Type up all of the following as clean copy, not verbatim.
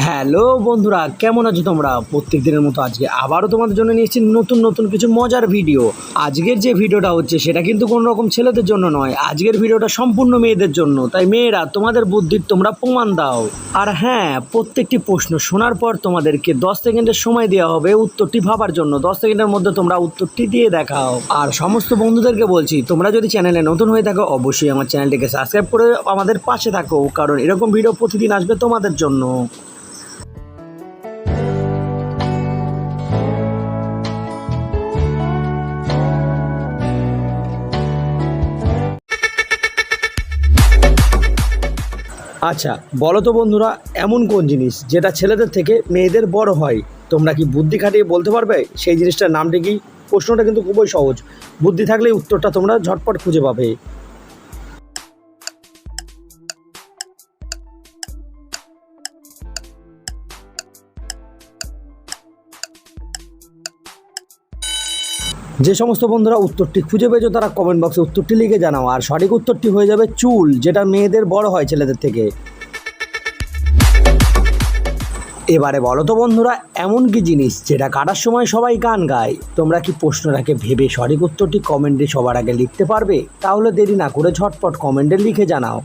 Hello বন্ধুরা, কেমন আছো তোমরা? প্রত্যেক দিনের মতো আজকে আবারও তোমাদের জন্য নিয়ে এসেছি নতুন নতুন কিছু মজার ভিডিও। আজকের যে ভিডিওটা হচ্ছে সেটা কিন্তু কোনো রকম ছেলেদের জন্য নয়, আজকের ভিডিওটা সম্পূর্ণ মেয়েদের জন্য। তাই মেয়েরা তোমাদের বুদ্ধির তোমরা প্রমাণ দাও। আর হ্যাঁ, প্রত্যেকটি প্রশ্ন শোনার পর তোমাদেরকে 10 সেকেন্ডের সময় দেওয়া হবে উত্তরটি ভাবার জন্য। 10 সেকেন্ডের মধ্যে তোমরা উত্তরটি দিয়ে দেখাও। আর সমস্ত বন্ধুদেরকে বলছি, তোমরা যদি চ্যানেলে নতুন হয়ে থাকো অবশ্যই আমার চ্যানেলটিকে সাবস্ক্রাইব করে আমাদের পাশে থাকো, কারণ এরকম ভিডিও প্রতিদিন আসবে তোমাদের জন্য। আচ্ছা বলো তো বন্ধুরা, এমন কোন জিনিস যেটা ছেলেদের থেকে মেয়েদের বড় হয়? তোমরা কি বুদ্ধি খাটিয়ে বলতে পারবে সেই জিনিসটার নামটি কি? প্রশ্নটা কিন্তু খুবই সহজ, বুদ্ধি থাকলেই উত্তরটা তোমরা ঝটপট খুঁজে পাবে। যে সমস্ত বন্ধুরা উত্তরটি খুঁজে পেয়েছো তারা কমেন্ট বক্সে উত্তরটি লিখে জানাও। আর সঠিক উত্তরটি হয়ে যাবে চুল, যেটা মেয়েদের বড় হয় ছেলেদের থেকে। এবারে বলো তো বন্ধুরা, এমন কি জিনিস যেটা কাটার সময় সবাই গান গায়? তোমরা কি প্রশ্নটাকে ভেবে সঠিক উত্তরটি কমেন্টে সবার আগে লিখতে পারবে? তাহলে দেরি না করে ঝটপট কমেন্টে লিখে জানাও।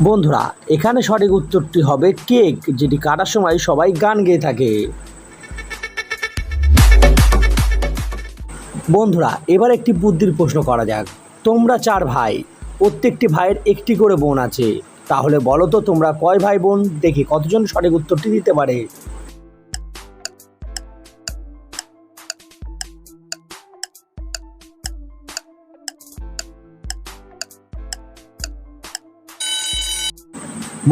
বন্ধুরা, এখানে সঠিক উত্তরটি হবে কেক, যেটি কাটার সময় সবাই গান গেয়ে থাকে। বন্ধুরা, এবার একটি বুদ্ধির প্রশ্ন করা যাক। তোমরা 4 ভাই, প্রত্যেকটি ভাইয়ের একটি করে বোন আছে, তাহলে বলো তো তোমরা কয় ভাই বোন? দেখি কতজন সঠিক উত্তরটি দিতে পারে।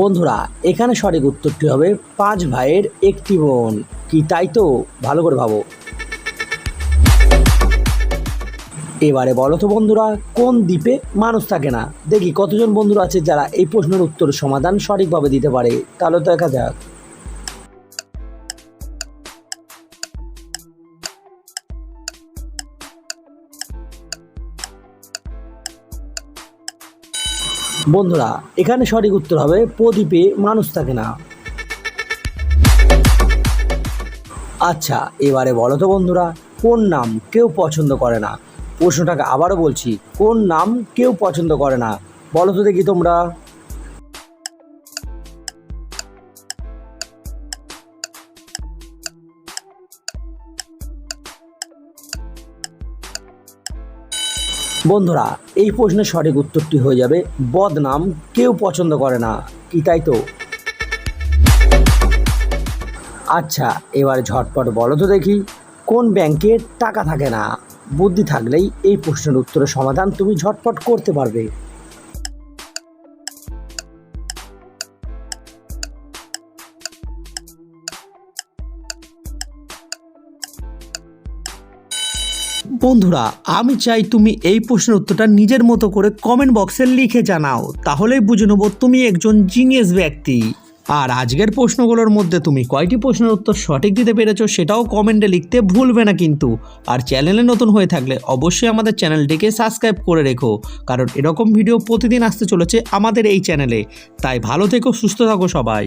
বন্ধুরা, এখানে সঠিক উত্তরটি হবে 5 ভাইয়ের একটি বোন। কি তাই তো? ভালো করে ভাবো। এবারে বলো তো বন্ধুরা, কোন দ্বীপে মানুষ থাকে না? দেখি কতজন বন্ধুরা আছে যারা এই প্রশ্নের উত্তর সমাধান সঠিকভাবে দিতে পারে। তাহলে তো দেখা যাক। বন্ধুরা, এখানে সঠিক উত্তর হবে প্রদীপে মানুষ থাকে না। আচ্ছা এবারে বলো তো বন্ধুরা, কোন নাম কেউ পছন্দ করে না? প্রশ্নটাকে আবারও বলছি, কোন নাম কেউ পছন্দ করে না? বলো তো দেখি তোমরা। বন্ধুরা, এই প্রশ্নের সঠিক উত্তরটি হয়ে যাবে বদনাম কেউ পছন্দ করে না। কি তাই তো? আচ্ছা এবার ঝটপট বলো তো দেখি, কোন ব্যাংকে টাকা থাকে না? বুদ্ধি থাকলেই এই প্রশ্নের উত্তরের সমাধান তুমি ঝটপট করতে পারবে। বন্ধুরা, আমি চাই তুমি এই প্রশ্নের উত্তরটা নিজের মতো করে কমেন্ট বক্সে লিখে জানাও, তাহলেই বুঝে নেব তুমি একজন জিনিয়াস ব্যক্তি। আর আজকের প্রশ্নগুলোর মধ্যে তুমি কয়টি প্রশ্নের উত্তর সঠিক দিতে পেরেছো সেটাও কমেন্টে লিখতে ভুলবে না কিন্তু। আর চ্যানেলে নতুন হয়ে থাকলে অবশ্যই আমাদের চ্যানেলটিকে সাবস্ক্রাইব করে রেখো, কারণ এরকম ভিডিও প্রতিদিন আসতে চলেছে আমাদের এই চ্যানেলে। তাই ভালো থেকো, সুস্থ থাকো সবাই।